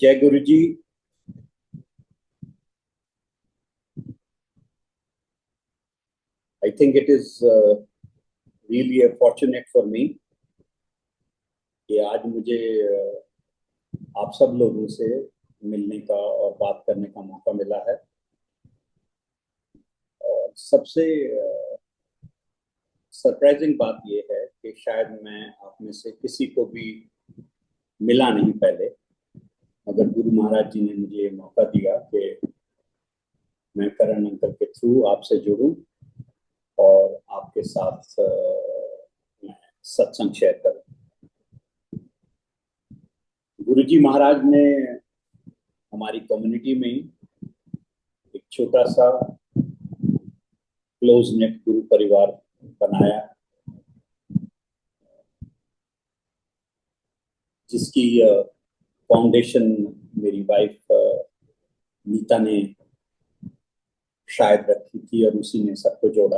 जय गुरु जी। I think it is really a fortunate for me कि आज मुझे आप सब लोगों से मिलने का और बात करने का मौका मिला है। और सबसे सरप्राइजिंग बात ये है कि शायद मैं आप में से किसी को भी मिला नहीं पहले, मगर गुरु महाराज जी ने मुझे ये मौका दिया कि मैं करण अंकल के थ्रू आपसे जुड़ूं और आपके साथ मैं सत्संग शेयर करूं। गुरुजी महाराज ने हमारी कम्युनिटी में एक छोटा सा क्लोज नेट गुरु परिवार बनाया, जिसकी फाउंडेशन मेरी वाइफ नीता ने शायद रखी थी और उसी ने सबको जोड़ा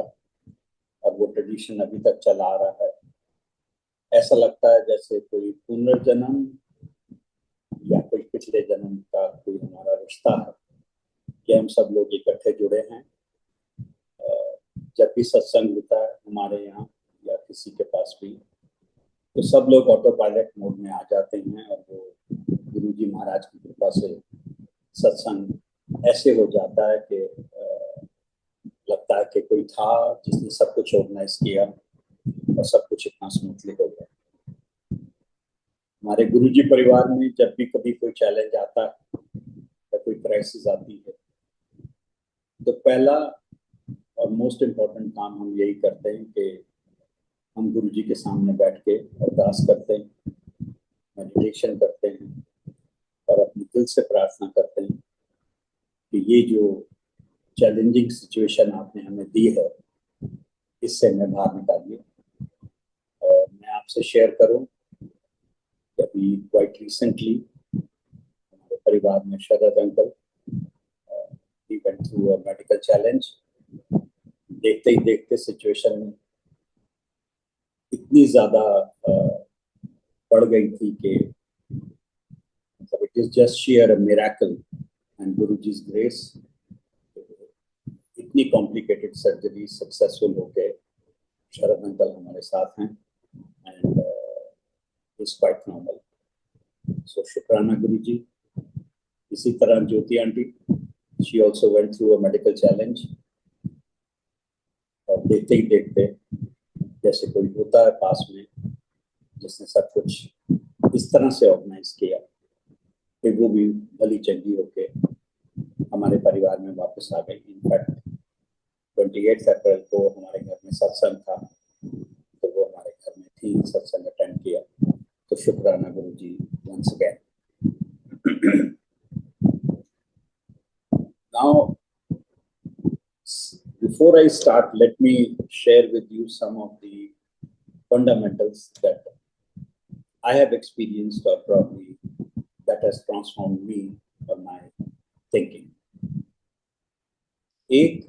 और वो ट्रेडिशन अभी तक चला आ रहा है। ऐसा लगता है जैसे कोई पुनर्जन्म या कोई पिछले जन्म का कोई हमारा रिश्ता है कि हम सब लोग इकट्ठे जुड़े हैं। जब भी सत्संग होता है हमारे यहाँ या किसी के पास भी, तो सब लोग ऑटो पायलट मोड में आ जाते हैं और वो गुरुजी महाराज की कृपा से सत्संग ऐसे हो जाता है कि लगता है कि कोई था जिसने सब कुछ ऑर्गेनाइज किया और सब कुछ इतना स्मूथली हो गया। हमारे गुरुजी परिवार में जब भी कभी कोई चैलेंज आता है या कोई क्राइसिस आती है, तो पहला और मोस्ट इम्पोर्टेंट काम हम यही करते हैं कि हम गुरुजी के सामने बैठ के अरदास करते हैं, मेडिटेशन करते हैं और अपने दिल से प्रार्थना करते हैं कि ये जो चैलेंजिंग सिचुएशन आपने हमें दी है, इससे हमें बाहर निकालिए। और मैं आपसे शेयर करूं कि अभी क्वाइट रिसेंटली हमारे परिवार में शरद अंकल ही went through a medical challenge. देखते ही देखते सिचुएशन में इतनी ज्यादा बढ़ गई थी कि मतलब it is just share a miracle and गुरुजी's ग्रेस। इतनी कॉम्प्लिकेटेड सर्जरी सक्सेसफुल हो गए। शरद अंकल हमारे साथ हैं and is quite normal. So शुक्राना गुरुजी। इसी तरह Jyoti aunty, she also went through a medical challenge और देखते ही देखते जैसे कोई होता है पास में जिसने सब कुछ इस तरह से ऑर्गेनाइज किया कि वो भी भली चंगी होके हमारे परिवार में वापस आ गई। इनफैक्ट 28 अप्रैल को हमारे घर में सत्संग था, तो वो हमारे घर में थी, सत्संग अटेंड किया। तो शुक्राना Guruji once again. Now, before I start, let me share with you some of the fundamentals that I have experienced or probably that has transformed me or my thinking. एक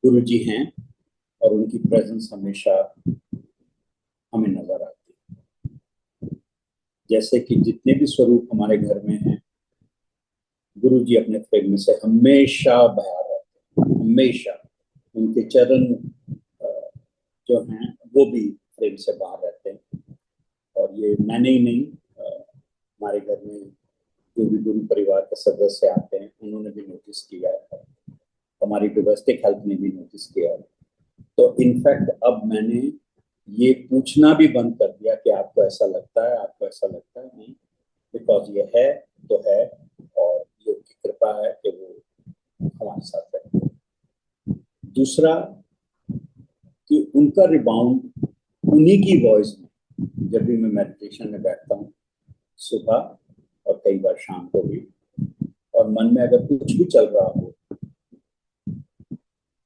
गुरुजी हैं और उनकी प्रेजेंस हमेशा हमें नजर आती है। जैसे कि जितने भी स्वरूप हमारे घर में हैं, गुरुजी अपने फ्रेगनेस से हमेशा बाहर रहते हैं। हमेशा उनके चरण जो हैं वो भी फ्रेम से बाहर रहते हैं। और ये मैंने ही नहीं, हमारे घर में जो भी गुरु परिवार के सदस्य आते हैं उन्होंने भी नोटिस किया है, हमारी डोमेस्टिक हेल्थ ने भी नोटिस किया है। तो इनफैक्ट अब मैंने ये पूछना भी बंद कर दिया कि आपको ऐसा लगता है, आपको ऐसा लगता है, नहीं, बिकॉज ये है तो है और ये उनकी कृपा है कि वो हमारे साथ है। दूसरा कि उनका रिबाउंड उन्हीं की वॉइस में जब भी मैं मेडिटेशन में बैठता हूँ, सुबह और कई बार शाम को भी, और मन में अगर कुछ भी चल रहा हो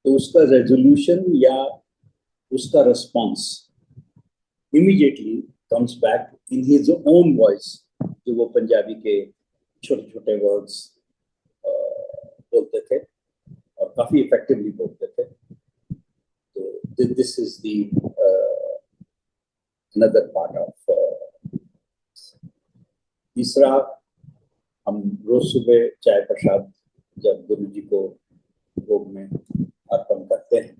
तो उसका रेजोल्यूशन या उसका response immediately comes back in his own voice, जो वो पंजाबी के छोटे छोटे वर्ड्स बोलते थे और काफी इफेक्टिवली बोलते थे। तो this is the another part of तीसरा हम रोज सुबह चाय प्रसाद जब गुरु जी को भोग में अर्पण करते हैं,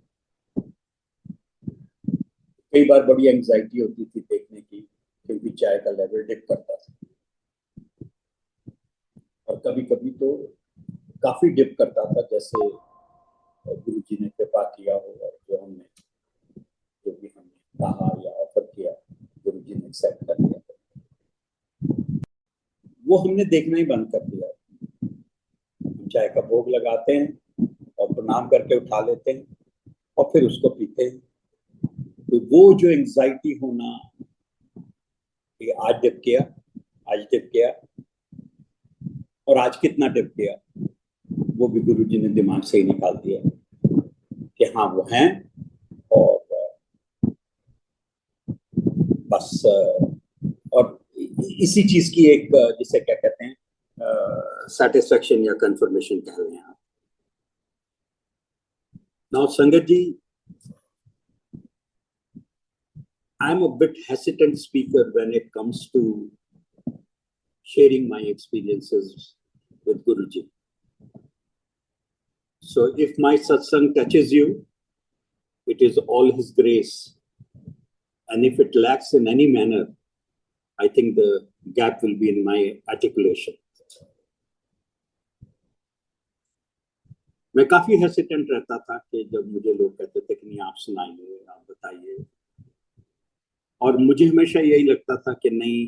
कई बार बड़ी एंजाइटी होती थी देखने की, क्योंकि चाय का लेवल डिप करता था और कभी कभी तो काफी डिप करता था, जैसे गुरु जी ने कृपा किया हो और जो भी हमने कहा या ऑफर किया गुरु जी ने एक्सेप्ट कर लिया, वो हमने देखना ही बंद कर दिया। हम चाय का भोग लगाते हैं और प्रणाम करके उठा लेते हैं और फिर उसको पीते हैं। तो वो जो एंजाइटी होना, ये आज डिप किया, आज डिप किया और आज कितना डिप किया, वो भी गुरु जी ने दिमाग से ही निकाल दिया कि हाँ वो हैं, और बस और इसी चीज की एक जिसे क्या कहते हैं सेटिस्फेक्शन या कंफर्मेशन कह रहे हैं आप। नाउ संगत जी, I am a bit hesitant speaker when it comes to sharing my experiences with Guruji. So if my satsang touches you, it is all His grace. And if it lacks in any manner, I think the gap will be in my articulation. मैं काफी hesitant रहता था कि जब मुझे लोग कहते थे कि नहीं आप सुनाइए, आप बताइए, और मुझे हमेशा यही लगता था कि नहीं,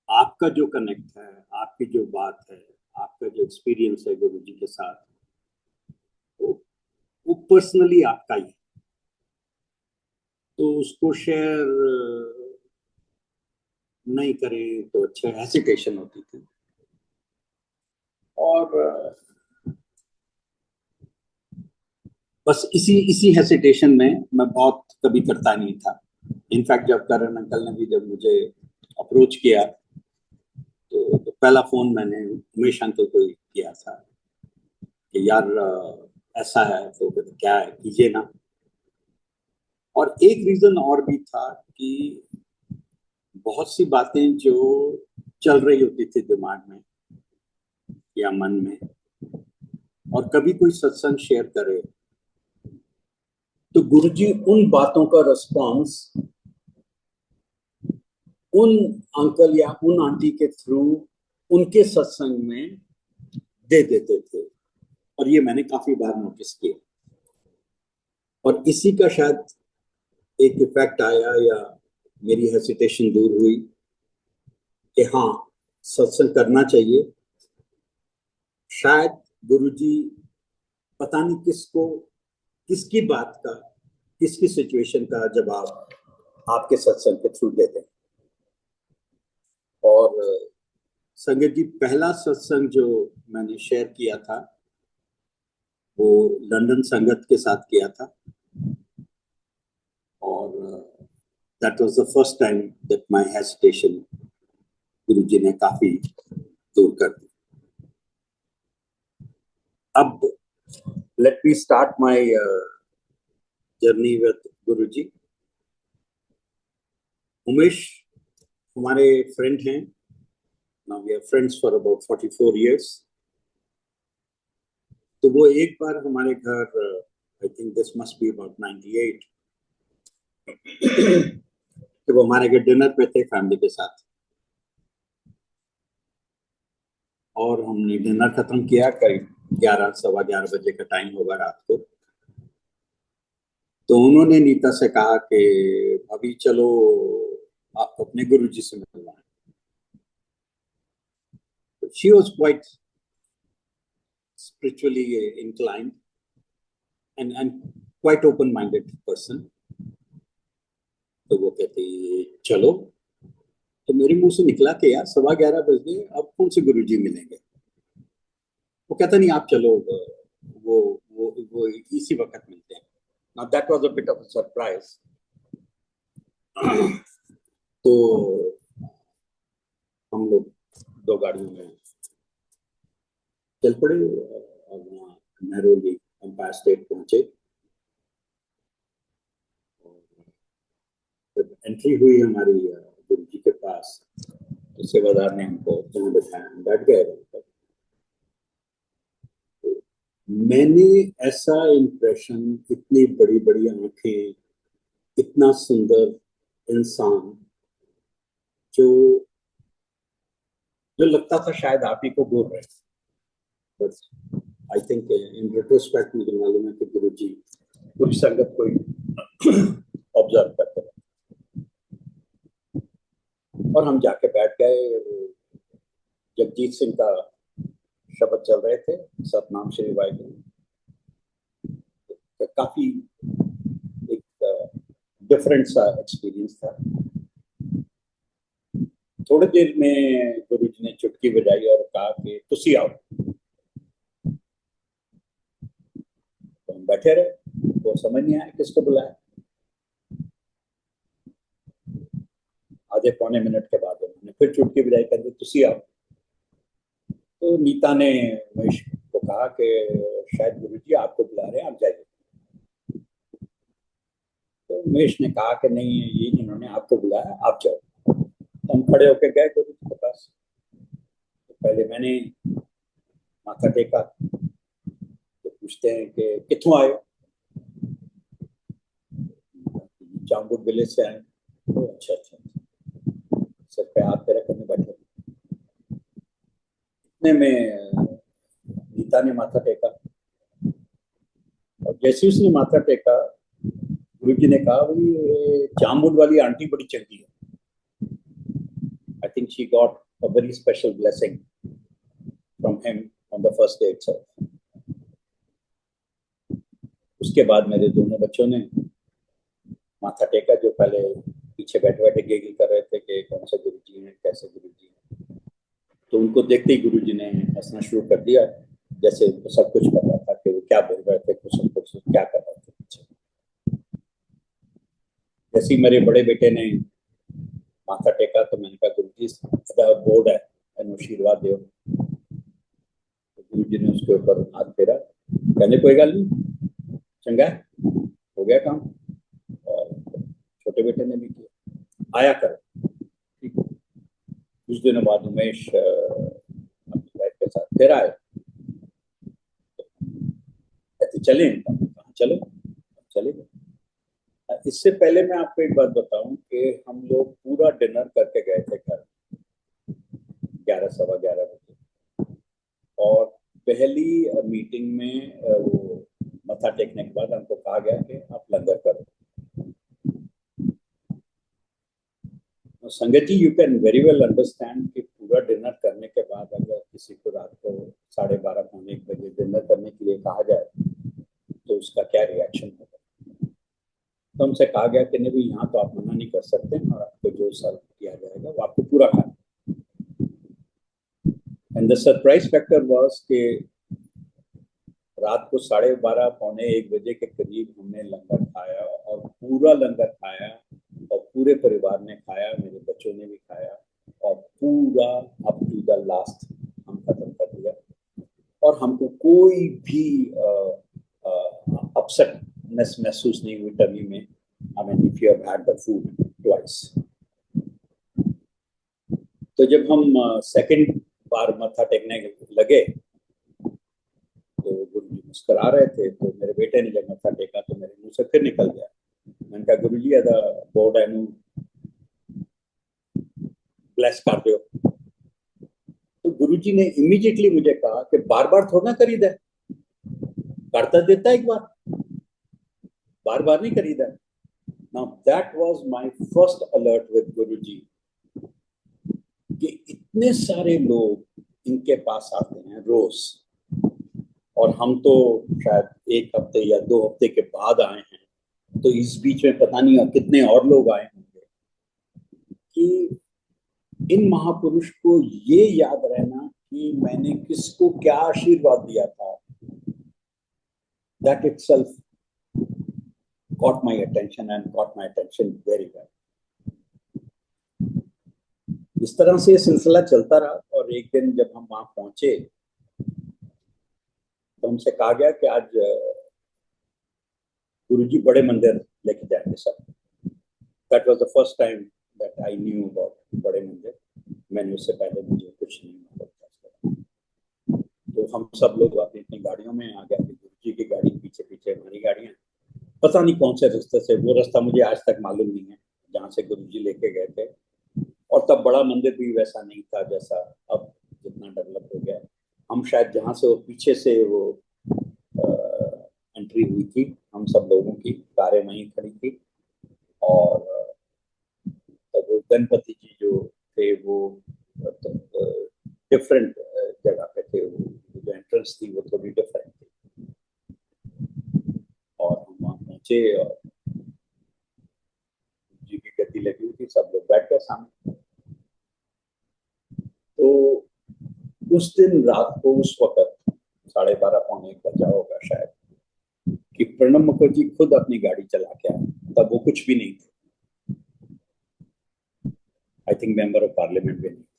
आपका जो कनेक्ट है, आपकी जो बात है, आपका जो एक्सपीरियंस है गुरु जी के साथ, वो पर्सनली आपका ही, तो उसको शेयर नहीं करें तो अच्छा, हेसिटेशन होती थी। और बस इसी हेसिटेशन में मैं बहुत कभी करता नहीं था। इनफैक्ट जब करण अंकल ने भी जब मुझे अप्रोच किया तो पहला फोन मैंने उमेश अंकल को किया था कि यार ऐसा है, तो क्या है, कीजिए ना। और एक रीजन और भी था कि बहुत सी बातें जो चल रही होती थी दिमाग में या मन में, और कभी कोई सत्संग शेयर करे तो गुरुजी उन बातों का रिस्पॉन्स उन अंकल या उन आंटी के थ्रू उनके सत्संग में दे देते थे। और ये मैंने काफी बार नोटिस किया, और इसी का शायद एक इफेक्ट आया या मेरी हेसिटेशन दूर हुई कि हाँ सत्संग करना चाहिए। शायद गुरुजी पता नहीं किसको, किसकी बात का, किसकी सिचुएशन का जवाब आपके सत्संग के थ्रू देते हैं। और संगत जी, पहला सत्संग जो मैंने शेयर किया था वो लंदन संगत के साथ किया था, और that was the first time that my hesitation Guruji ने काफी दूर कर दी। अब let me start my journey with Guruji. Umesh हमारे फ्रेंड हैं, now we are friends for about 44 years। तो वो एक बार हमारे घर, I think this must be about 98, कि वो हमारे घर डिनर पे थे फैमिली के साथ, और हमने डिनर खत्म किया, करीब 11 सवा 11 बजे का टाइम होगा रात को। तो उन्होंने नीता से कहा कि अभी चलो आपको अपने गुरुजी से मिलना है। She was quite spiritually inclined and quite open minded person। तो वो कहती चलो, तो मेरे मुंह से निकला कि यार 11:15 बजे अब कौन से गुरुजी मिलेंगे। वो कहता नहीं आप चलो, वो इसी वक्त मिलते हैं। Now that was a bit of a surprise। तो हम लोग 2 गाड़ियों में चल पड़े और वहाँ नैरोली एम्पायर स्टेट पहुंचे। जब एंट्री हुई हमारी गुरु जी के पास, तो सेवादार ने हमको जहाँ बैठाया, बैठ गए वहाँ पर। मैंने ऐसा इम्प्रेशन, इतनी बड़ी बड़ी आंखें, इतना सुंदर इंसान, जो जो लगता था शायद आप ही को बोल रहे थे। But I think in retrospect मुझे मालूम है कि गुरु जी पूरी संगत को ऑब्जर्व करते रहे। और हम जाके बैठ गए। जगजीत सिंह का शब्द चल रहे थे, सतनाम श्री वाहिगुरु। तो काफी एक डिफरेंट सा एक्सपीरियंस था। थोड़ी देर में गुरु जी ने चुटकी बजाई और कहा कि तुसी आओ। तो हम बैठे रहे, तो समझ नहीं आया किसको बुलाया। आधे पौने मिनट के बाद उन्होंने फिर चुटकी बजाई, कहते तुसी आओ। तो नीता ने महेश को कहा कि शायद गुरु जी आपको बुला रहे हैं, आप जाइए। तो महेश ने कहा कि नहीं, ये इन्होंने आपको बुलाया, आप जाओ। तो हम खड़े होकर गए गुरु जी के पास। तो पहले मैंने माथा टेका। तो पूछते हैं कि कितों आए? जाम्बुट विलेज से आए। तो अच्छा अच्छा, सर पे हाथ पे रखने बैठे। इतने में नीता ने माथा टेका, और जैसे उसने माथा टेका, गुरु जी ने कहा भाई जाम्बुट वाली आंटी बड़ी चंगी है। I think she got a very special blessing from him on the first day itself. उसके बाद मेरे दोनों बच्चों ने माथा टेका, जो पहले पीछे बैठे बैठे गेगी कर रहे थे कि कौन से गुरु जी हैं, कैसे गुरु जी हैं। तो उनको देखते ही गुरु जी ने हंसना शुरू कर दिया, जैसे उनको सब कुछ पता था कि वो क्या बोल रहे थे, कुछ कुछ क्या कर रहे थे पीछे। जैसे ही मेरे बड़े बेटे ने माथा टेका, तो मैंने कहा गुरु जी बोर्ड है, आशीर्वाद दो। तो गुरु जी ने उसके ऊपर हाथ फेरा, कहने कोई गल नहीं, चंगा है, हो गया काम। और छोटे बेटे ने भी किया, आया करो। ठीक है। कुछ दिनों बाद उमेश अपनी वाइफ के साथ फिर आए। कहते चले, कहाँ चलो, चले गए। इससे पहले मैं आपको एक बात बताऊं कि हम लोग पूरा डिनर करके गए थे घर, 11 सवा 11 बजे। और पहली मीटिंग में वो मत्था टेकने के बाद हमको कहा गया कि आप लंगर करो। संगत जी, you can very well understand कि पूरा डिनर करने के बाद अगर किसी को रात को 12:30 पौने 1 बजे डिनर करने के लिए कहा जाए तो उसका क्या रिएक्शन होगा। तो हमसे कहा गया कि नहीं, यहाँ तो आप मना नहीं कर सकते, और आपको जो सर्व किया जाएगा वो आपको पूरा खाना। And the surprise factor was कि रात को 12:30 पौने 1 बजे के करीब हमने लंगर खाया, और पूरा लंगर खाया, और पूरे परिवार ने खाया, मेरे बच्चों ने भी खाया, और पूरा अप टू द लास्ट हम खत्म कर दिया। और हमको कोई भी अपसेटनेस महसूस नहीं हुई टमी में। I mean if you have had the food twice. तो जब हम सेकंड बार मत्था टेकने लगे तो गुरु जी मुस्कुरा रहे थे। तो मेरे बेटे ने जब मत्था टेका तो मेरे मुंह से फिर निकल गया, मैंने कहा गुरु जी दा बोर्ड है ब्लेस कर दो। तो गुरु जी ने इमीडिएटली मुझे कहा कि बार बार थोड़ा ना खरीदा, करता देता एक बार, बार बार नहीं खरीदा। Now that was my first alert with गुरु जी कि इतने सारे लोग इनके पास आते हैं रोज, और हम तो शायद 1 हफ्ते या 2 हफ्ते के बाद आए हैं। तो इस बीच में पता नहीं कितने और लोग आए होंगे। कि इन महापुरुष को ये याद रहना कि मैंने किसको क्या आशीर्वाद दिया था, that itself got my attention and got my attention very well. इस तरह से सिलसिला चलता रहा, और एक दिन जब हम वहां पहुंचे तो हमसे कहा गया कि आज गुरुजी बड़े मंदिर लेके जाएंगे सब। That was the first time that I knew about बड़े मंदिर। मैंने उससे पहले मुझे कुछ नहीं मालूम था उसका। तो हम सब लोग अपनी अपनी गाड़ियों में आ गए, गुरु जी की गाड़ी पीछे पीछे हमारी गाड़ियां। पता नहीं कौन से रास्ते से, वो रास्ता मुझे आज तक मालूम नहीं है जहाँ से गुरु जी लेके गए थे। और तब बड़ा मंदिर भी वैसा नहीं था जैसा अब जितना डेवलप हो गया। हम शायद जहाँ से वो पीछे से वो एंट्री हुई थी, हम सब लोगों की कारें वहीं खड़ी थी। और तब वो गणपति जी जो थे वो डिफरेंट जगह पे थे, वो जो एंट्रेंस थी वो थोड़ी डिफरेंट थी। और हम वहाँ पहुंचे और जी की गद्दी लगी हुई थी, सब लोग बैठ गए सामने। तो उस दिन रात को, उस वक्त 12:30 पौने 1 बजा होगा शायद, कि प्रणब मुखर्जी खुद अपनी गाड़ी चला के आए। तब वो कुछ भी नहीं थे, I think member of parliament भी नहीं थे।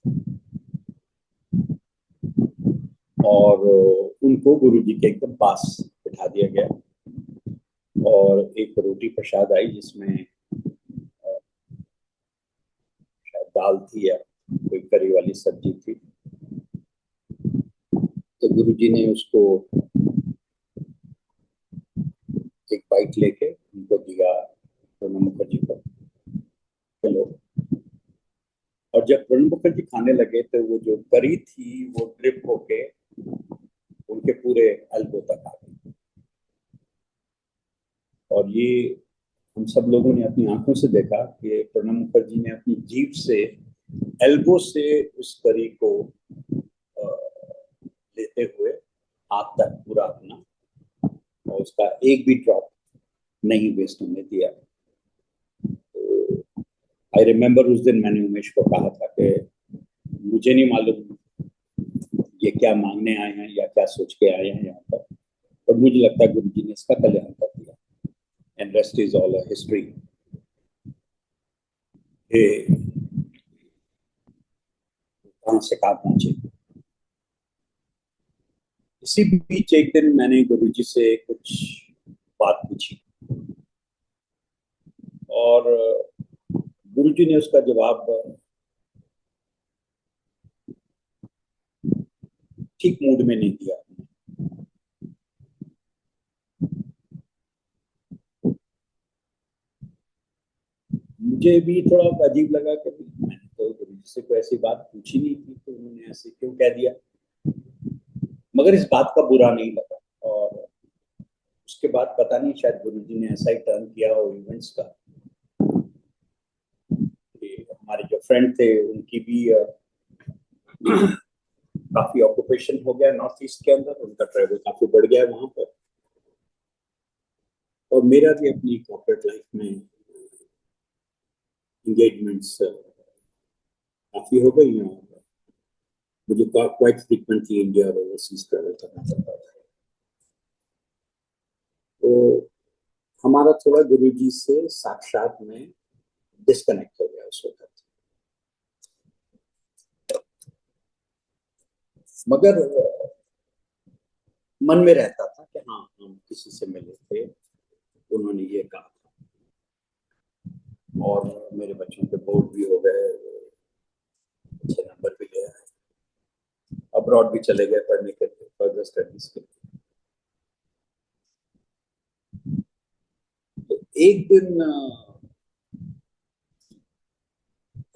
और उनको गुरु जी के एकदम पास बिठा दिया गया और एक रोटी प्रसाद आई जिसमें शायद दाल थी या कोई करी वाली सब्जी थी। तो गुरु जी ने उसको एक बाइट लेके उनको दिया, प्रणब मुखर्जी को, चलो। और जब प्रणब मुखर्जी खाने लगे तो वो जो करी थी वो ड्रिप होके उनके पूरे एल्बो तक आ गई। और ये हम सब लोगों ने अपनी आंखों से देखा कि प्रणब मुखर्जी ने अपनी जीभ से, एल्बो से उस करी को लेते हुए हाथ तक पूरा अपना, और उसका एक भी ड्रॉप नहीं वेस्ट होने दिया। तो आई रिमेम्बर उस दिन मैंने उमेश को कहा था कि मुझे नहीं मालूम ये क्या मांगने आए हैं या क्या सोच के आए हैं यहाँ पर, पर मुझे लगता है गुरु जी ने इसका कल्याण कर दिया। And rest is all history. कहाँ से कहाँ पहुंचे। इसी बीच एक दिन मैंने गुरु जी से कुछ बात पूछी और गुरु जी ने उसका जवाब ठीक मूड में नहीं दिया। मुझे भी थोड़ा अजीब लगा कि मैंने तो गुरु जी से कोई ऐसी बात पूछी नहीं थी, तो उन्होंने ऐसे क्यों कह दिया। मगर इस बात का बुरा नहीं लगा। और उसके बाद पता नहीं, शायद गुरु जी ने ऐसा ही टर्न किया हो इवेंट्स का कि हमारे जो फ्रेंड थे उनकी भी काफी ऑक्यूपेशन हो गया नॉर्थ ईस्ट के अंदर, उनका ट्रैवल काफी बढ़ गया वहां पर। और मेरा भी अपनी कॉर्पोरेट लाइफ में इंगेजमेंट्स काफी हो गई हैं। मुझे क्वाइट फ्रीक्वेंटली इंडिया और ओवरसीज ट्रैवल करना पड़ता था। तो हमारा थोड़ा गुरु जी से साक्षात में डिस्कनेक्ट हो गया उस वक्त। मगर मन में रहता था कि हाँ, हम किसी से मिले थे, उन्होंने ये कहा था। और मेरे बच्चों के बोर्ड भी हो गए, अच्छे नंबर भी ले आए, अब्रॉड भी चले गए पढ़ने के लिए, फर्दर स्टडीज के लिए। तो एक दिन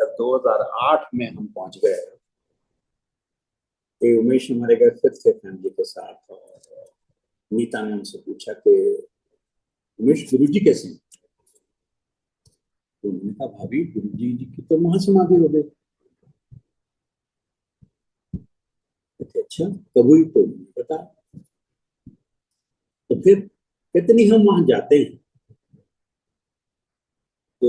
जब 2008 में हम पहुंच गए, तो उमेश हमारे घर फिर से फैमिली के साथ। और नीता ने उनसे पूछा कि उमेश, गुरु जी कैसे हैं? तो उन्होंने कहा, भाभी गुरु जी की तो महासमाधि हो गई। कहते अच्छा, कब हुई? तो बता। तो फिर कितनी हम वहां जाते हैं, तो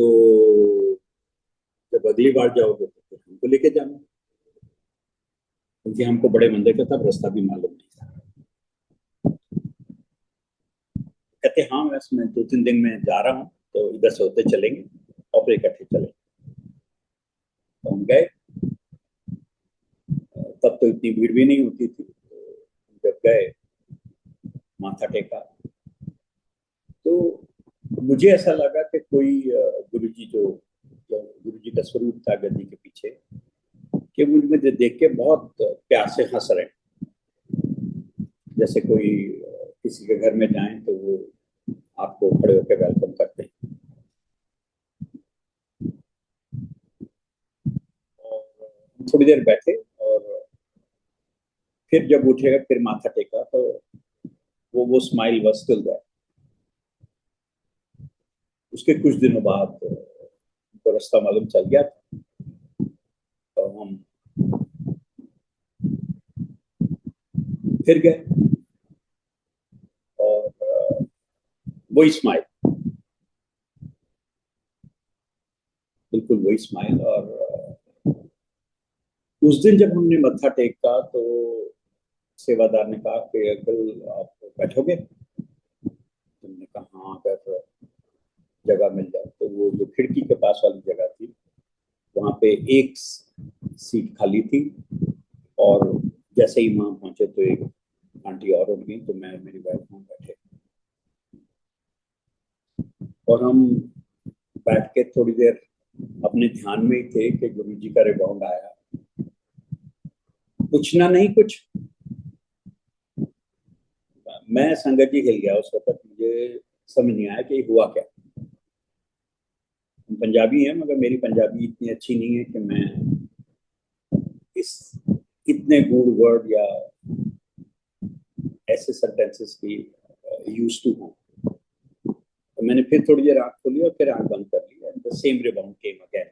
जब अगली बार जाओगे तो फिर हमको लेके जाना, क्योंकि हमको बड़े मंदिर का तब रास्ता भी मालूम नहीं था। कहते हाँ, वैसे मैं 2-3 दिन में जा रहा हूँ, तो इधर से होते चलेंगे और फिर इकट्ठे चलेंगे। तो हम गए। तब तो इतनी भीड़ भी नहीं होती थी। तो जब गए, माथा टेका, तो मुझे ऐसा लगा कि कोई गुरु जी जो गुरु जी का स्वरूप था गद्दी के पीछे, कि वो मुझे देख के बहुत प्यार से हंस रहे हैं, जैसे कोई किसी के घर में जाएं तो वो आपको खड़े होकर वेलकम करते हैं। और थोड़ी देर बैठे और फिर जब उठेगा फिर माथा टेका तो वो स्माइल वॉज स्टिल देयर। उसके कुछ दिनों बाद उनको रास्ता मालूम चल गया था, तो हम फिर गए और वही स्माइल, बिल्कुल वही स्माइल। और उस दिन जब हमने मत्था टेका तो सेवादार ने कहा कि अंकल आप बैठोगे? तुमने कहा हाँ, अगर जगह मिल जाए। तो वो जो खिड़की के पास वाली जगह थी वहां पे एक सीट खाली थी, और जैसे ही वहां पहुंचे तो एक आंटी और उठ गई, तो मैं मेरी वाइफ वहां बैठे और हम बैठ के थोड़ी देर अपने ध्यान में ही थे कि गुरु जी का रिबाउंड आया। पूछना नहीं कुछ, मैं संगत जी हिल गया उस वक्त। मुझे समझ नहीं आया कि हुआ क्या। हम पंजाबी हैं मगर मेरी पंजाबी इतनी अच्छी नहीं है कि मैं इस इतने गुड वर्ड या ऐसे सेंटेंसेस की यूज टू हूँ। तो मैंने फिर थोड़ी देर आंख खोली और फिर आंख बंद कर ली। The same rebound came again.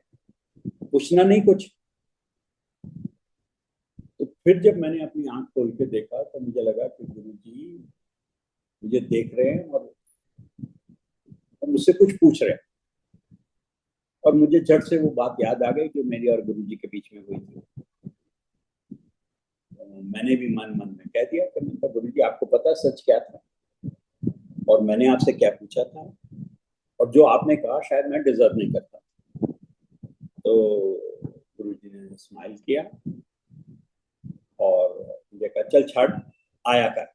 पूछना नहीं कुछ। तो फिर जब मैंने अपनी आंख खोल के देखा तो मुझे लगा कि गुरु जी मुझे देख रहे हैं और मुझसे कुछ पूछ रहे हैं। और मुझे झट से वो बात याद आ गई जो मेरी और गुरु जी के बीच में हुई थी। तो मैंने भी मन मन में कह दिया कि मैं गुरु जी आपको पता है सच क्या था, और मैंने आपसे क्या पूछा था, और जो आपने कहा शायद मैं डिजर्व नहीं करता। तो गुरु जी ने स्माइल किया और मुझे कहा चल छाड़, आया कर।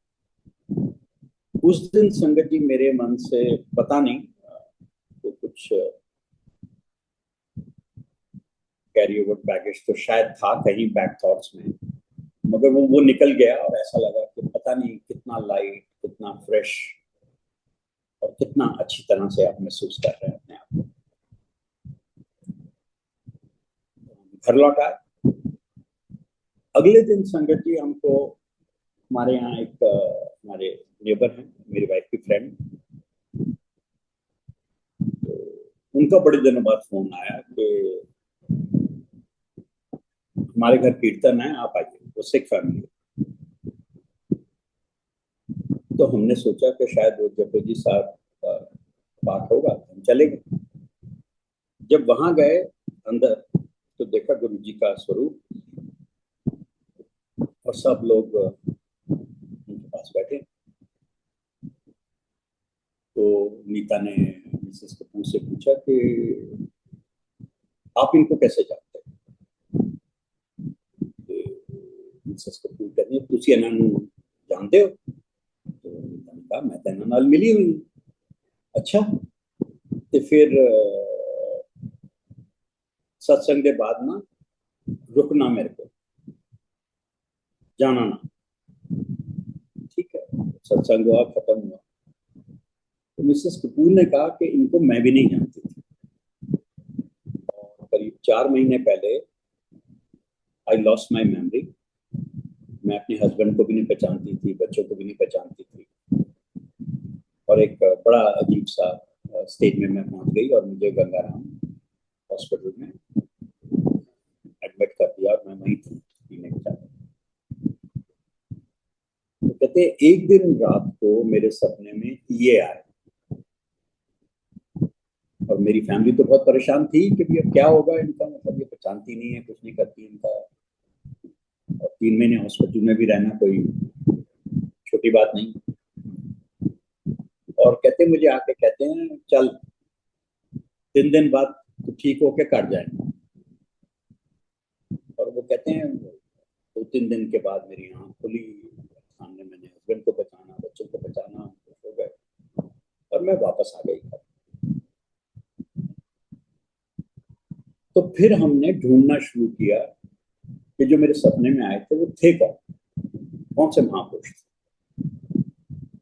उस दिन संगत जी मेरे मन से पता नहीं तो कुछ कैरी ओवर बैगेज तो शायद था कहीं बैक थॉट्स में, मगर वो निकल गया और ऐसा लगा कि पता नहीं कितना लाइट, कितना फ्रेश और कितना अच्छी तरह से आप महसूस कर रहे हैं अपने आप को। घर लौट आए। अगले दिन संगत जी हमको, हमारे यहाँ एक हमारे नेबर हैं, मेरी वाइफ की फ्रेंड, तो उनका बड़े दिनों बाद फोन आया कि हमारे घर कीर्तन है, आप आइए। वो सिख फैमिली। तो हमने सोचा कि शायद वो जपजी साहब का बात होगा, हम चले गए। जब वहां गए अंदर तो देखा गुरु जी का स्वरूप और सब लोग उनके पास बैठे। तो नीता ने मिसेस कपूर से पूछा कि आप इनको कैसे जानते हैं? मिसेस कपूर कहती है तुसी इन्हां नूं जानते हो? तो नीता ने कहा मैं तो इन्हां नाल मिली हुई हूं। अच्छा। तो फिर सत्संग के बाद ना रुकना मेरे को, जाना ना। ठीक है। सत्संग हुआ, खत्म हुआ। तो मिसेस कपूर ने कहा कि इनको मैं भी नहीं जानती थी, और करीब 4 महीने पहले आई लॉस्ट माई मेमोरी। मैं अपने हस्बैंड को भी नहीं पहचानती थी, बच्चों को भी नहीं पहचानती थी, और एक बड़ा अजीब सा स्टेज में मैं पहुंच गई और मुझे गंगाराम हॉस्पिटल में एडमिट कर दिया और मैं वहीं थी पीने के साथ। तो कहते एक दिन रात को मेरे सपने में ये आए, और मेरी फैमिली तो बहुत परेशान थी कि भी अब क्या होगा इनका, मतलब ये पहचानती नहीं है, कुछ नहीं करती इनका, और 3 महीने हॉस्पिटल में भी रहना कोई छोटी बात नहीं। और कहते मुझे आके कहते हैं चल 3 दिन बाद तो ठीक होके कट जाएंगे। और वो कहते हैं 2-3 दिन के बाद मेरी आंख खुली, सामने मैंने हस्बैंड को पहचाना, बच्चों को पहचाना, खुश हो गए और मैं वापस आ गई घर। तो फिर हमने ढूंढना शुरू किया कि जो मेरे सपने में आए थे वो थे कौन, कौन से महापुरुष थे।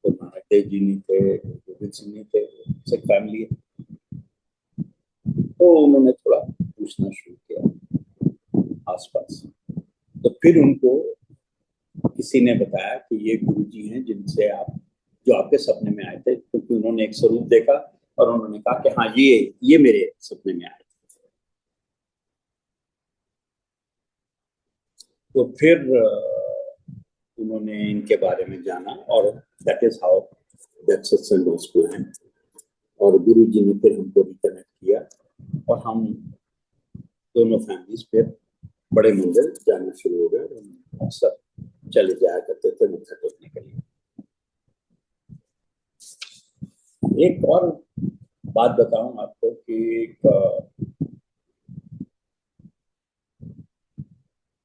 तो नानक देव जी नहीं थे, गोविंद सिंह नहीं थे, सिख फैमिली है। तो उन्होंने थोड़ा पूछना शुरू किया आसपास। तो फिर उनको किसी ने बताया कि ये गुरु जी हैं जिनसे आप, जो आपके सपने में आए थे, क्योंकि उन्होंने एक स्वरूप देखा और उन्होंने कहा कि हाँ ये मेरे सपने में आए थे। तो फिर उन्होंने इनके बारे में जाना और दैट इज हाउ दैट सत्संग वाज प्लान्ड। और गुरु जी ने फिर हमको रिकनेक्ट किया और हम दोनों फैमिलीज फिर बड़े मंदिर जाना शुरू हो गए। अक्सर चले जाया करते थे मत्था टेकने के लिए। एक और बात बताऊं आपको कि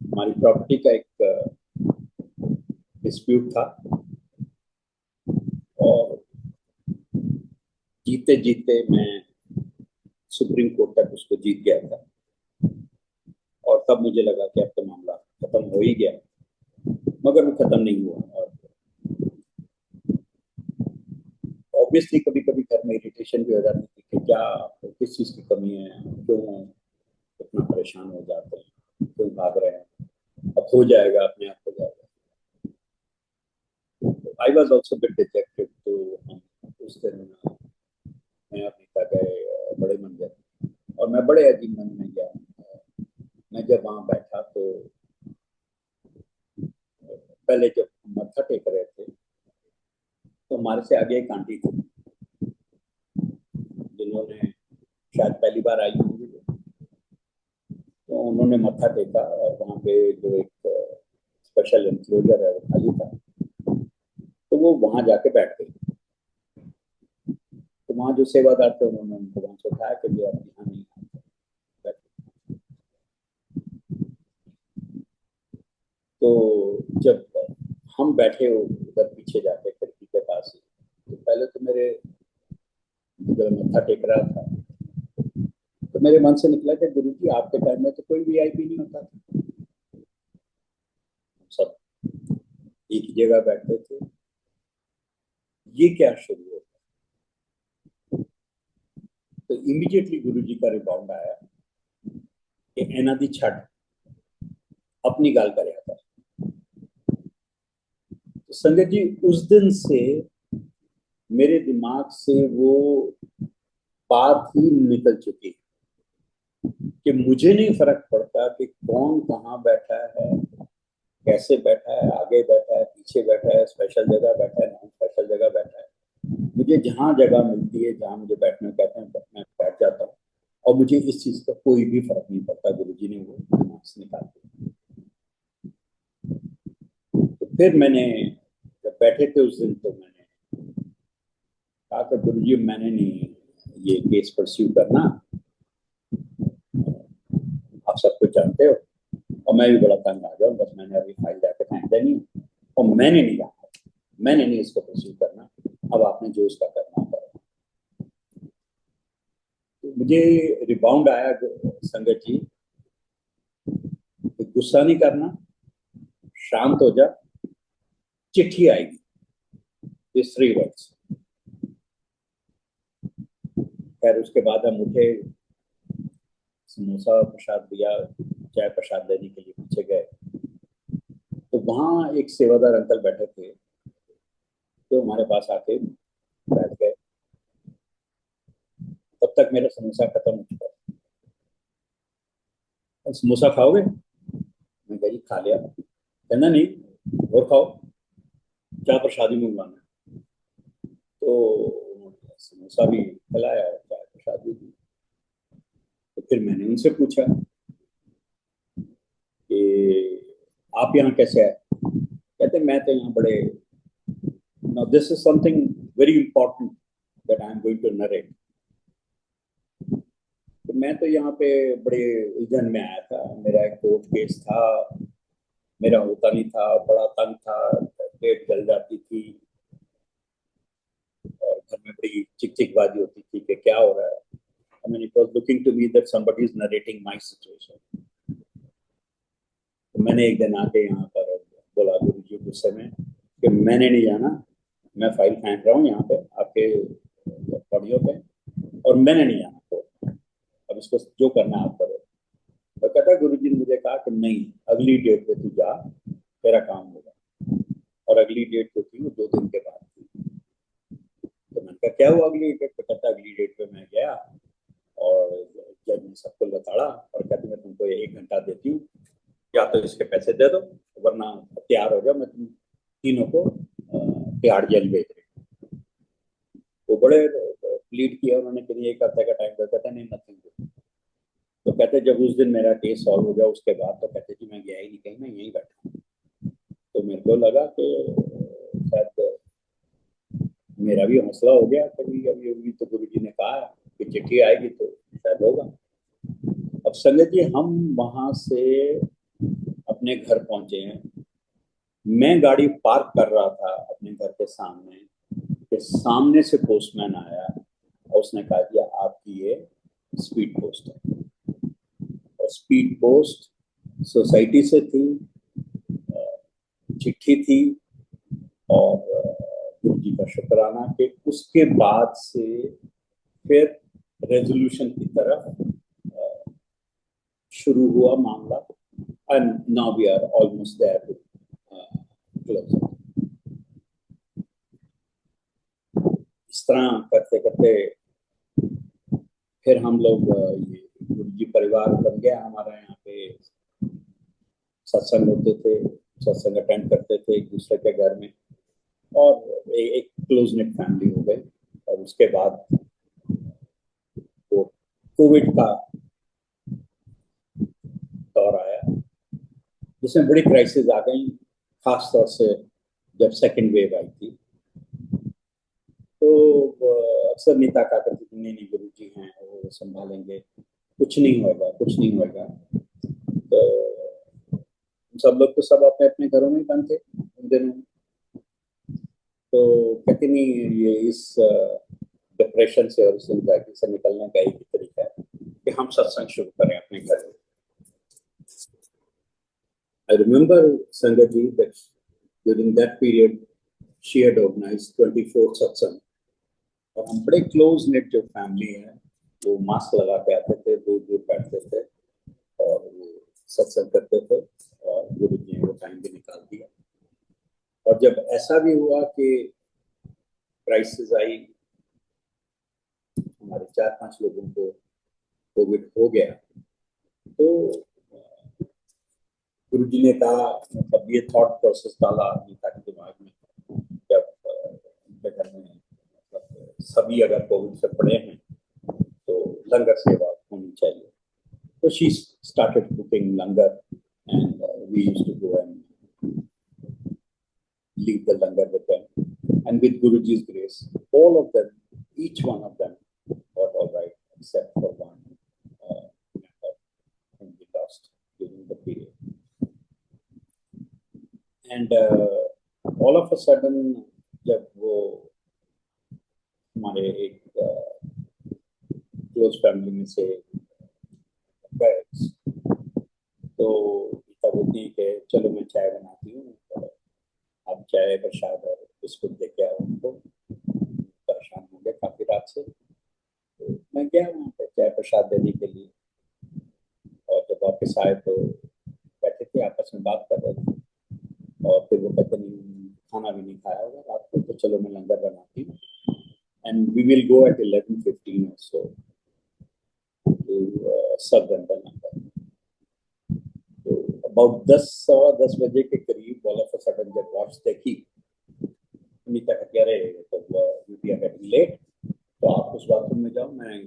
हमारी प्रॉपर्टी का एक डिस्प्यूट था और जीते जीते मैं सुप्रीम कोर्ट तक उसको जीत गया था। और तब मुझे लगा कि अब तो मामला खत्म हो ही गया, मगर वो खत्म नहीं हुआ। और ऑब्वियसली कभी कभी घर में इरिटेशन भी हो जाती थी कि क्या, किस चीज़ की कमी है, क्यों इतना परेशान हो जाते हैं, क्यों भाग रहे हैं, अब हो जाएगा, अपने आप हो जाएगा। I was also bit dejected. तो हम उस दिन मैं और नीता गए बड़े मंदिर और मैं बड़े अजीब मन में गया। मैं जब वहाँ बैठा तो पहले जब मत्था टेक रहे थे तो हमारे से आगे एक आंटी थी जिन्होंने शायद पहली बार आई होंगी। तो उन्होंने मत्था टेका और वहाँ पे जो एक स्पेशल एनक्लोजर है वो खाली था, तो वो वहाँ जाके बैठ गई। तो वहाँ जो सेवादार थे उन्होंने उनको वहाँ से उठाया कि ये आप यहाँ नहीं बैठे। तो जब हम बैठे उधर पीछे जाके खिड़की के पास ही, तो पहले तो मेरे, जब मत्था टेक रहा था तो मेरे मन से निकला कि गुरु जी आपके टाइम में तो कोई वीआईपी नहीं होता था, सब एक ही जगह बैठते थे, ये क्या शुरू हो। तो इमीडिएटली गुरु जी का रिबाउंड आया कि एना दी छड़ अपनी गाल कर। तो संगत जी उस दिन से मेरे दिमाग से वो बात ही निकल चुकी है कि मुझे नहीं फर्क पड़ता कि कौन कहाँ बैठा है, कैसे बैठा है, आगे बैठा है, पीछे बैठा है, स्पेशल जगह बैठा है, नॉन स्पेशल जगह बैठा है। मुझे जहाँ जगह मिलती है, जहाँ मुझे बैठने कहते हैं मैं बैठ जाता हूँ और मुझे इस चीज का कोई भी फर्क नहीं पड़ता। गुरु जी ने वो दिमाग से निकाल दिया। तो फिर मैंने जब बैठे थे उस दिन तो मैंने कहा कि गुरु जी मैंने नहीं ये केस परस्यू करना, आप सब कुछ जानते हो और मैं भी बड़ा तंग आ गया हूँ, बस मैंने अभी फाइल जाके फेंक देनी है और मैंने नहीं जाना, मैंने नहीं इसको परस्यू करना, अब आपने जो इसका करना करो। तो मुझे रिबाउंड आया संगत जी, गुस्सा नहीं करना, शांत हो जा, चिट्ठी आएगी, दिस 3 वर्ड्स। खैर उसके बाद हम उठे, समोसा प्रसाद दिया, चाय प्रसाद लेने के लिए पीछे गए तो वहाँ एक सेवादार अंकल बैठे थे, तो हमारे पास आके बैठ गए। तब तक मेरा समोसा खत्म हो चुका था। समोसा खाओगे? मैं कहा जी खा लिया। कहना नहीं और खाओ, क्या प्रसादी मंगवाना। तो उन्होंने समोसा भी खिलाया और चाय प्रसाद भी दी। तो फिर मैंने उनसे पूछा कि आप यहाँ कैसे आए। कहते मैं तो यहाँ बड़े, now this is something very important that I am going to narrate। तो मैं तो यहाँ पे बड़े उलझन में आया था, मेरा एक कोर्ट केस था, मेरा होता नहीं था, बड़ा तंग था, पेट जल जाती थी और घर में बड़ी चिक चिकबाजी होती थी कि क्या हो रहा है। I mean, it was looking to me that somebody is narrating my situation. तो मैंने एक दिन आके यहाँ पर बोला गुरुजी गुस्से में कि मैंने नहीं जाना, मैं फाइल फेंक रहा हूँ यहाँ पे आपके ऑडियो पे, और मैंने नहीं जाना, तो अब इसको जो करना आप करो। तो कहता गुरुजी ने मुझे कहा कि नहीं, अगली डेट पे तू जा, तेरा काम होगा। और अगली डेट जो थी वो 2 दिन के बाद थी। तो मैंने कहा क्या हुआ अगली डेट पे? कहता अगली डेट पे मैं गया और जज ने सबको बताड़ा और कहते मैं तुमको 1 घंटा देती हूँ, या तो इसके पैसे दे दो वरना तैयार हो जाओ, मैं तुम तीनों को तिहाड़ जेल भेज रही हूँ। वो बड़े प्लीड किया उन्होंने कि 1 हफ्ते का टाइम दो। कहता नहीं, नथिंग। तो कहते जब उस दिन मेरा केस सॉल्व हो गया उसके बाद, तो कहते कि मैं गया ही नहीं कहीं, मैं यहीं बैठा। तो मेरे को लगा कि शायद मेरा भी हौसला हो गया कभी। अभी तो गुरु जी ने कहा कि चिट्ठी आएगी तो शायद होगा। अब संगत जी हम वहां से अपने घर पहुंचे हैं। मैं गाड़ी पार्क कर रहा था अपने घर के सामने, कि सामने से पोस्टमैन आया और उसने कहा कि आपकी ये स्पीड पोस्ट है। और स्पीड पोस्ट सोसाइटी से थी, चिट्ठी थी, और गुरु जी का शुक्राना कि उसके बाद से फिर रेजोल्यूशन की तरफ शुरू हुआ मामला। And now we are almost there to close. इस तरह करते करते फिर हम लोग ये गुरु जी परिवार बन गया हमारा। यहाँ पे सत्संग होते थे, सत्संग अटेंड करते थे एक दूसरे के घर में, और एक क्लोज नेट फैमिली हो गई। और उसके बाद वो कोविड का दौर आया जिसमें बड़ी क्राइसिस आ गई, खास तौर से जब सेकेंड वेव आई थी। तो अक्सर नीता कहा करती थी नहीं गुरु जी हैं वो संभालेंगे, कुछ नहीं होगा, कुछ नहीं होगा। तो सब लोग तो सब अपने अपने घरों में बंद थे उन दिनों। तो कहती नहीं, ये इस डिप्रेशन से और इस एंजाइटी से निकलने का एक ही तरीका है कि हम सत्संग शुरू करें अपने घर में। I remember Sangaji that during that period she had organized 24 satsang, और हम बड़े क्लोज नेट जो फैमिली है वो मास्क लगा के आते थे, दूर दूर बैठते थे और वो सत्संग करते थे, और गुरु जी ने वो टाइम भी निकाल दिया। और जब ऐसा भी हुआ कि क्राइसिस आई, हमारे 4-5 लोगों को कोविड हो गया, तो गुरु जी ने कहा, मतलब ये थॉट प्रोसेस डाला नीता के दिमाग में, जब उनके घर में मतलब सभी अगर कोविड से पड़े हैं तो लंगर सेवा होनी चाहिए। तो she started cooking langar, and we used to go and lead the langar with them. And with Guruji's grace, all of them, each one of them got all right, except for one member whom we lost during the period. And all of a sudden, जब वो हमारे एक close family में से गए, तो गीता बोलती है कि चलो मैं चाय बनाती हूँ, आप चाय प्रसाद और बिस्कुट दे के आओ उनको, परेशान हो गए काफी रात से। तो मैं गया वहाँ पे चाय प्रसाद देने के लिए, और जब वापस आए तो बैठे थे आपस में बात कर रहे थे, और फिर वो कहते नहीं खाना भी नहीं खाया होगा रात को, तो चलो मैं लंगर बनाती हूँ, and we will go at 11:15 or so to serve them the langar. तो अबाउट 10 बजे के करीब ऑल ऑफ अ सडन जब वॉच देखी, नीता कहती अरे तो वी आर गेटिंग लेट, तो आप उस बाथरूम में जाओ, मैं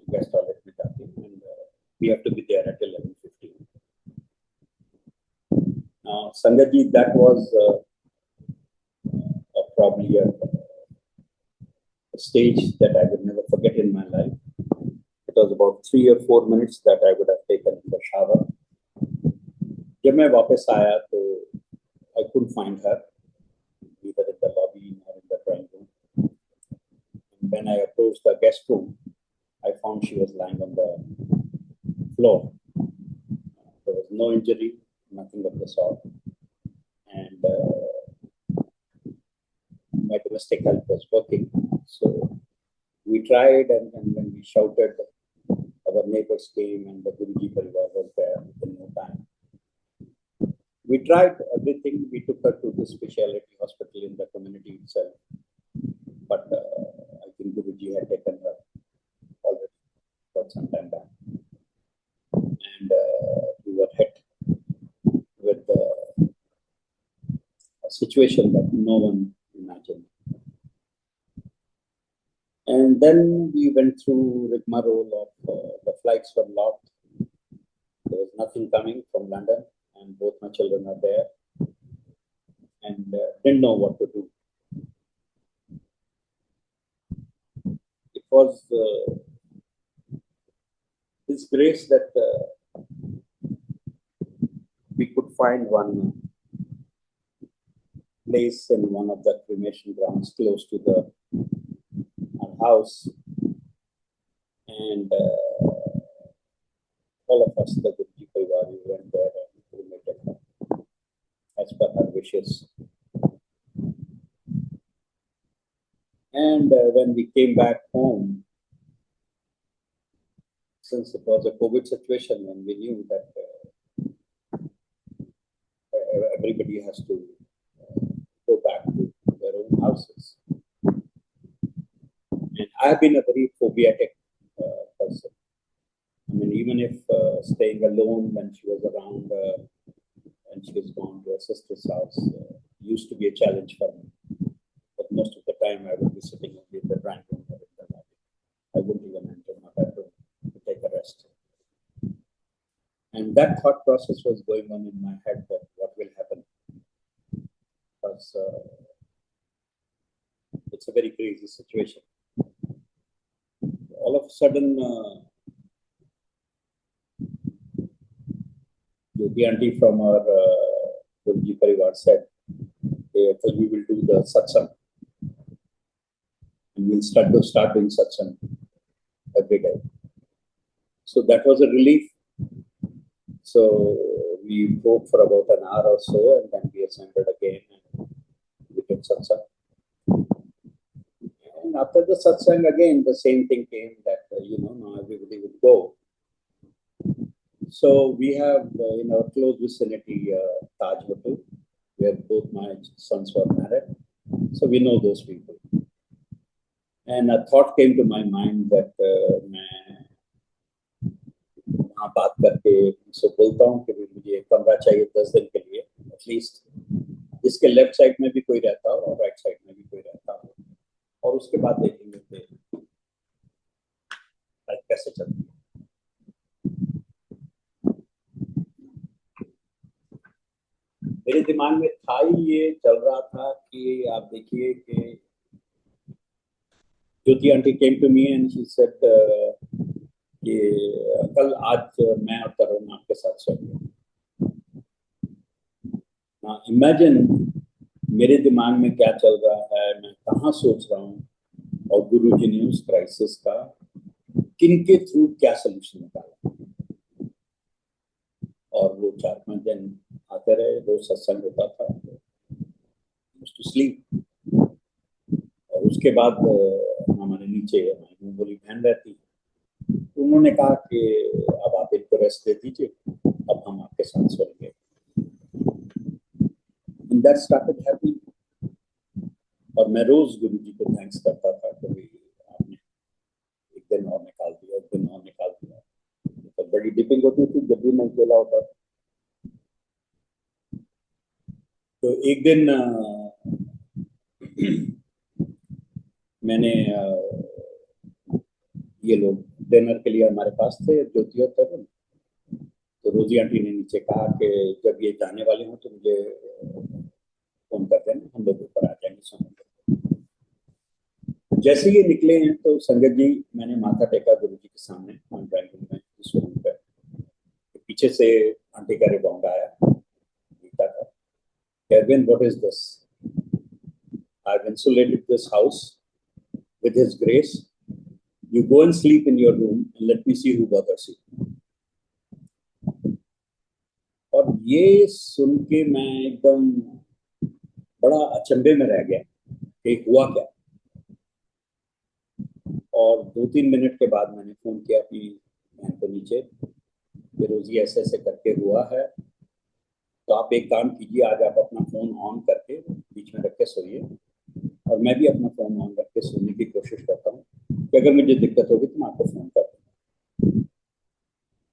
गेस्ट टॉयलेट में जाती हूँ, and we have to be there at 11:15। संगत जी, that was probably a stage that I would never forget in my life. It was about 3 or 4 minutes that I would have taken the shower. जब मैं वापस आया तो I couldn't find her either in the lobby or in the drawing room. And when I approached the guest room, I found she was lying on the floor. There was no injury, nothing of the sort. And my domestic help was working. So we tried, and when we shouted, our neighbors came and the Guruji Parivar was there in no time. We tried everything. We took her to the specialty hospital in the community itself. But I think Guruji had taken her already for some time back. And we were hit with a situation that no one imagined. And then we went through rigmarole of the flights were locked. There was nothing coming from London, and both my children are there, and didn't know what to do. It was this grace that we could find one place in one of the cremation grounds close to our house, and all of us, the Guruji Parivar, we went there and cremated her as per her wishes. And when we came back home, since it was a COVID situation, and we knew that everybody has to go back to their own houses. And I've been a very phobiatic person. I mean, even if staying alone when she was around and she was gone to her sister's house used to be a challenge for me. But most of the time I would be sitting in the drawing room or in the lobby. I wouldn't even enter my bedroom to take a rest. And that thought process was going on in my head, that what will happen. Because it's a very crazy situation. All of a sudden, the auntie from our Guruji Parivar said, "Hey, so we will do the satsang. And we'll start doing satsang every day." So that was a relief. So we spoke for about an hour or so, and then we assembled again and we did satsang. And after the satsang, again, the same thing came that, now everybody would go. So we have in our close vicinity Taj Hotel, where both my sons were married. So we know those people. And a thought came to my mind that मैं वहाँ बात करके उनसे बोलता हूँ कि मुझे एक कमरा चाहिए 10 दिन के लिए, एटलीस्ट जिसके लेफ्ट साइड में भी कोई रहता हो और राइट साइड में भी कोई रहता हो, और उसके बाद देखेंगे कि लाइफ कैसे चलती है। मेरे दिमाग में था ही ये चल रहा था कि आप देखिए कि Jyoti aunty came to me and she said कि कल आज मैं और तरुण आपके साथ सोएंगे। ना इमेजिन मेरे दिमाग में क्या चल रहा है, मैं कहाँ सोच रहा हूँ, और गुरुजी ने उस क्राइसिस का किनके थ्रू क्या सोल्यूशन निकाला। और वो 4-5 दिन आते रहे, रोज सत्संग होता था, टू स्लीप। और उसके बाद हमारे नीचे हमारी बोली बहन रहती, उन्होंने कहा कि अब आप इनको रेस्ट दे दीजिए, अब हम आपके साथ सोएंगे। And that started happening. और मैं रोज गुरुजी को थैंक्स करता था कि आपने एक दिन और निकाल दिया, एक दिन और निकाल दिया। तो बड़ी डिपिंग होती थी जब भी मैं अकेला होता। तो एक दिन मैंने ये लोग डिनर के लिए हमारे पास थे, ज्योति और तरुण। तो रोजी आंटी ने नीचे कहा कि जब ये जाने वाले हों तो मुझे फोन कर देना, हम लोग ऊपर आ जाएंगे सोने। जैसे ये निकले हैं तो संगत जी, मैंने माथा टेका गुरुजी के सामने ड्राइंग रूम में, इस रूम पे। पीछे से आंटी का रिबाउंड आया गीता का, "Erwin, what is this? I've insulated this house with His grace. You go and sleep in your room and let me see who bothers you." और ये सुन के मैं एकदम बड़ा अचंभे में रह गया कि हुआ क्या। और 2-3 मिनट के बाद मैंने फोन किया अपनी बहन को नीचे, फिरोजी ऐसे ऐसे करके हुआ है, तो आप एक काम कीजिए, आज आप अपना फोन ऑन करके बीच में रख के सोइए, और मैं भी अपना फोन ऑन रख के सोने की कोशिश करता हूँ कि अगर मुझे दिक्कत होगी तो मैं आपको फोन कर दूँ।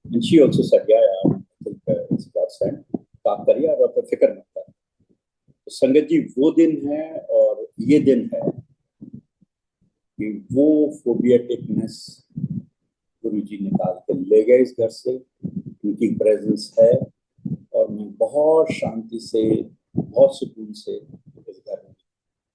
एंड शी ऑल्सो सेड, या I think it's God send, तो आप करिए और आप फिक्र मत करें। तो संगत जी, वो दिन है और ये दिन है कि वो फोबियाटिकनेस गुरुजी निकाल के ले गए इस घर से। उनकी प्रेजेंस है और मैं बहुत शांति से, बहुत सुकून से इस घर में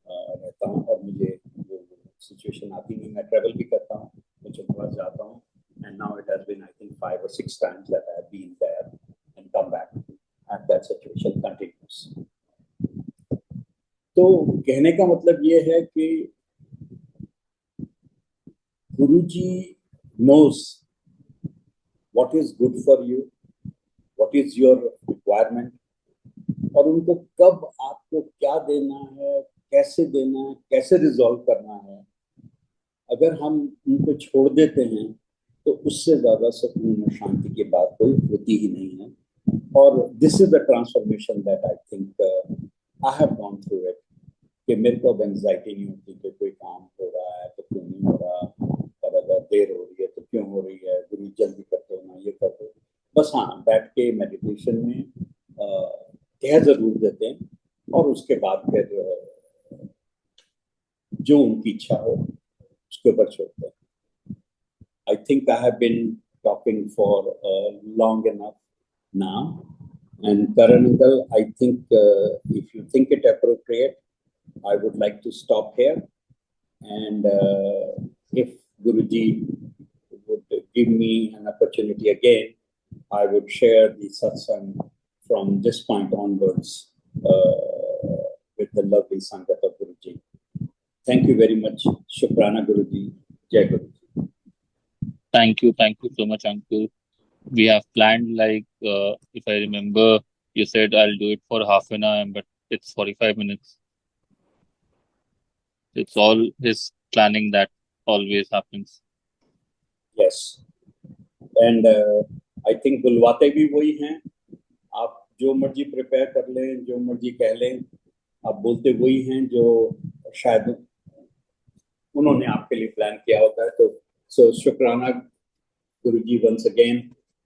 रहता हूँ। और मुझे वो सिचुएशन आती नहीं, मैं ट्रेवल भी करता हूँ, मैं चंडीगढ़ जाता हूँ, and now it has been I think 5 or 6 times that I have been there and come back and that situation continues. तो कहने का मतलब ये है कि गुरुजी knows what is good for you, what is your requirement, और उनको कब आपको क्या देना है, कैसे देना है, कैसे रिजॉल्व करना है, अगर हम उनको छोड़ देते हैं तो उससे ज्यादा सुकून और शांति की बात कोई होती ही नहीं है। और this is the transformation that I think I have gone through it, कि मेरे को अब एंजाइटी नहीं होती कि कोई काम हो रहा है तो क्यों नहीं हो रहा, और अगर देर हो रही है तो क्यों हो रही है, गुरु जल्दी कर दो ना, ये कर दो। बस हाँ, बैठ के मेडिटेशन में कह जरूर देते हैं, और उसके बाद फिर जो उनकी इच्छा हो उसके ऊपर छोड़ते हैं। I think I have been talking for long enough now. And Karan uncle, I think if you think it appropriate, I would like to stop here. And if Guruji would give me an opportunity again, I would share the satsang from this point onwards with the lovely Sangat of Guruji. Thank you very much. Shukrana Guruji. Jai Guruji. Thank you so much, uncle. We have planned like, if I remember, you said I'll do it for half an hour, but it's 45 minutes. It's all his planning that always happens. Yes. And I think बुलवाते भी वही हैं। आप जो मर्जी prepare कर लें, जो मर्जी कह लें, आप बोलते वही हैं जो शायद उन्होंने आपके लिए प्लान किया होता है। तो so शुक्राना गुरुजी once again,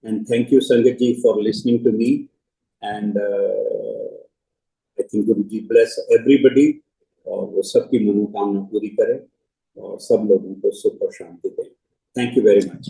and thank you Sangat ji for listening to me, and I think Guruji bless everybody, और वो सबकी मनोकामना पूरी करे और सब लोगों को सुख और शांति दे। Thank you very much.